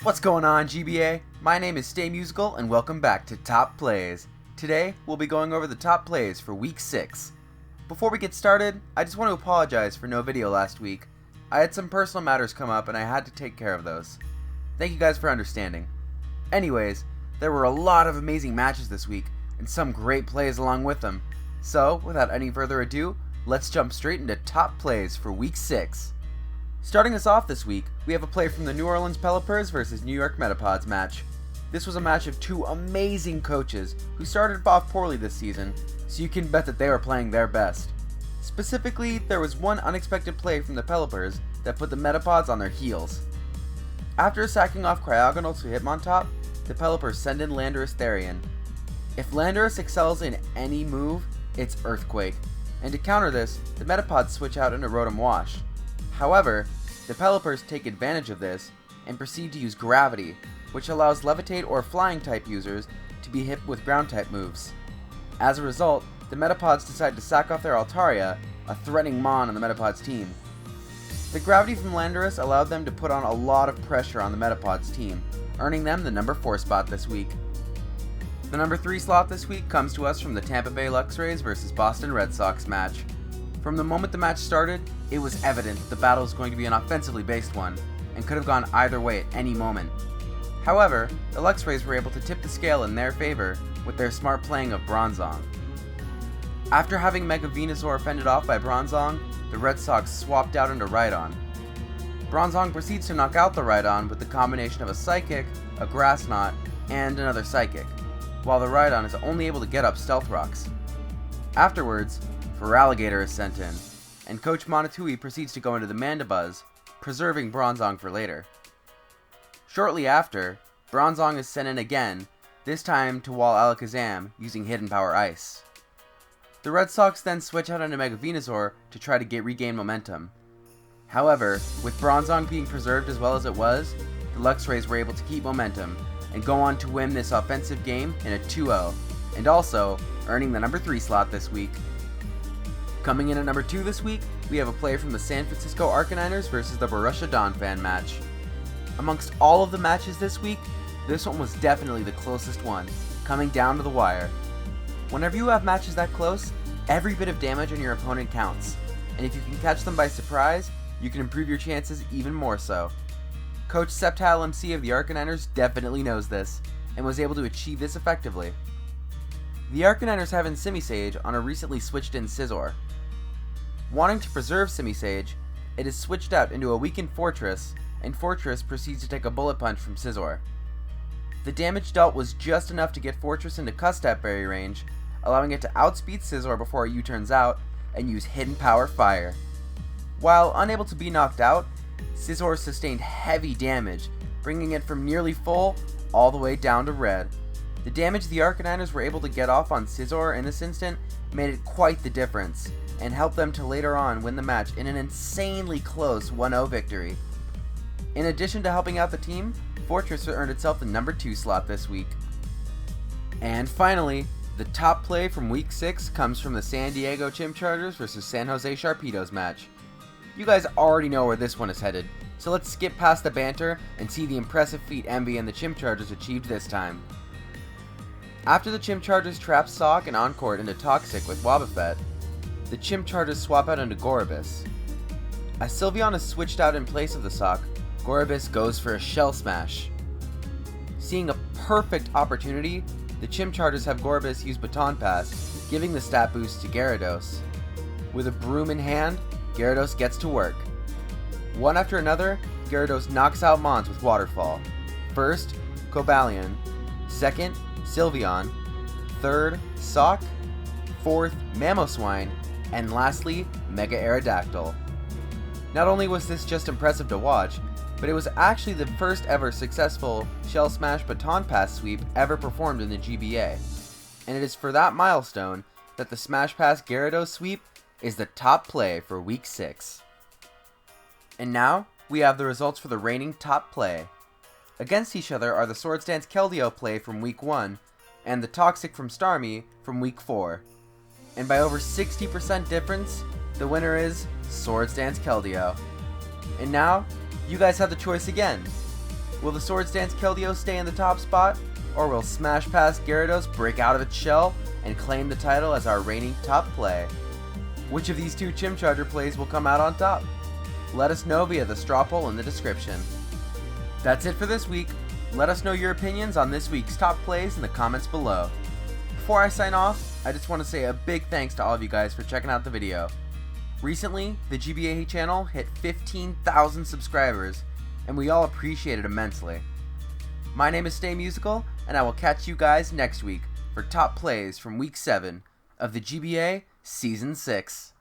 What's going on, GBA? My name is StayMusical and welcome back to Top Plays. Today, we'll be going over the top plays for Week 6. Before we get started, I just want to apologize for no video last week. I had some personal matters come up and I had to take care of those. Thank you guys for understanding. Anyways, there were a lot of amazing matches this week, and some great plays along with them. So, without any further ado, let's jump straight into top plays for Week 6. Starting us off this week, we have a play from the New Orleans Pelippers versus New York Metapods match. This was a match of two amazing coaches who started off poorly this season, so you can bet that they were playing their best. Specifically, there was one unexpected play from the Pelippers that put the Metapods on their heels. After sacking off Cryogonal to Hitmontop, the Pelippers send in Landorus Therian. If Landorus excels in any move, it's Earthquake, and to counter this, the Metapods switch out into Rotom Wash. However, the Pelipers take advantage of this and proceed to use Gravity, which allows Levitate or Flying type users to be hit with Ground type moves. As a result, the Metapods decide to sack off their Altaria, a threatening Mon on the Metapods team. The Gravity from Landorus allowed them to put on a lot of pressure on the Metapods team, earning them the number 4 spot this week. The number 3 slot this week comes to us from the Tampa Bay Lux Rays versus Boston Red Sox match. From the moment the match started, it was evident that the battle was going to be an offensively based one, and could have gone either way at any moment. However, the Lux Rays were able to tip the scale in their favor with their smart playing of Bronzong. After having Mega Venusaur fended off by Bronzong, the Red Sox swapped out into Rhydon. Bronzong proceeds to knock out the Rhydon with the combination of a Psychic, a Grass Knot, and another Psychic, while the Rhydon is only able to get up Stealth Rocks. Afterwards, Feraligatr is sent in, and Coach Monotui proceeds to go into the Mandibuzz, preserving Bronzong for later. Shortly after, Bronzong is sent in again, this time to wall Alakazam using Hidden Power Ice. The Red Sox then switch out into Mega Venusaur to try to regain momentum. However, with Bronzong being preserved as well as it was, the Lux Rays were able to keep momentum and go on to win this offensive game in a 2-0, and also earning the number 3 slot this week. Coming in at number 2 this week, we have a play from the San Francisco Arcaniners versus the Borussia Donphan match. Amongst all of the matches this week, this one was definitely the closest one, coming down to the wire. Whenever you have matches that close, every bit of damage on your opponent counts, and if you can catch them by surprise, you can improve your chances even more so. Coach Sceptile MC of the Arcaniners definitely knows this, and was able to achieve this effectively. The Arcaniners have in Simisage on a recently switched in Scizor. Wanting to preserve Simisage, it is switched out into a weakened Fortress, and Fortress proceeds to take a Bullet Punch from Scizor. The damage dealt was just enough to get Fortress into Custap Berry range, allowing it to outspeed Scizor before it U-turns out, and use Hidden Power Fire. While unable to be knocked out, Scizor sustained heavy damage, bringing it from nearly full all the way down to red. The damage the Arcaniners were able to get off on Scizor in this instant made it quite the difference, and helped them to later on win the match in an insanely close 1-0 victory. In addition to helping out the team, Fortress earned itself the number 2 slot this week. And finally, the top play from Week 6 comes from the San Diego Chimchargers versus San Jose Sharpedos match. You guys already know where this one is headed, so let's skip past the banter and see the impressive feat Envy and the Chimchargers achieved this time. After the Chimchargers trap Sock and Encore into Toxic with Wobbuffet, the Chimchargers swap out into Gorobus. As Sylveon is switched out in place of the Sock, Gorobus goes for a Shell Smash. Seeing a perfect opportunity, the Chimchargers have Gorobus use Baton Pass, giving the stat boost to Gyarados. With a broom in hand, Gyarados gets to work. One after another, Gyarados knocks out Mons with Waterfall. First, Cobalion. Second, Sylveon. Third, Sock. Fourth, Mamoswine. And lastly, Mega Aerodactyl. Not only was this just impressive to watch, but it was actually the first ever successful Shell Smash Baton Pass sweep ever performed in the GBA. And it is for that milestone that the Smash Pass Gyarados sweep is the top play for Week 6. And now, we have the results for the reigning top play. Against each other are the Swords Dance Keldeo play from Week 1, and the Toxic from Starmie from Week 4. And by over 60% difference, the winner is Swords Dance Keldeo. And now, you guys have the choice again. Will the Swords Dance Keldeo stay in the top spot, or will Smash Pass Gyarados break out of its shell and claim the title as our reigning top play? Which of these two Chimcharger plays will come out on top? Let us know via the straw poll in the description. That's it for this week. Let us know your opinions on this week's top plays in the comments below. Before I sign off, I just want to say a big thanks to all of you guys for checking out the video. Recently, the GBA channel hit 15,000 subscribers, and we all appreciate it immensely. My name is StayMusical, and I will catch you guys next week for top plays from week 7 of the GBA Season 6.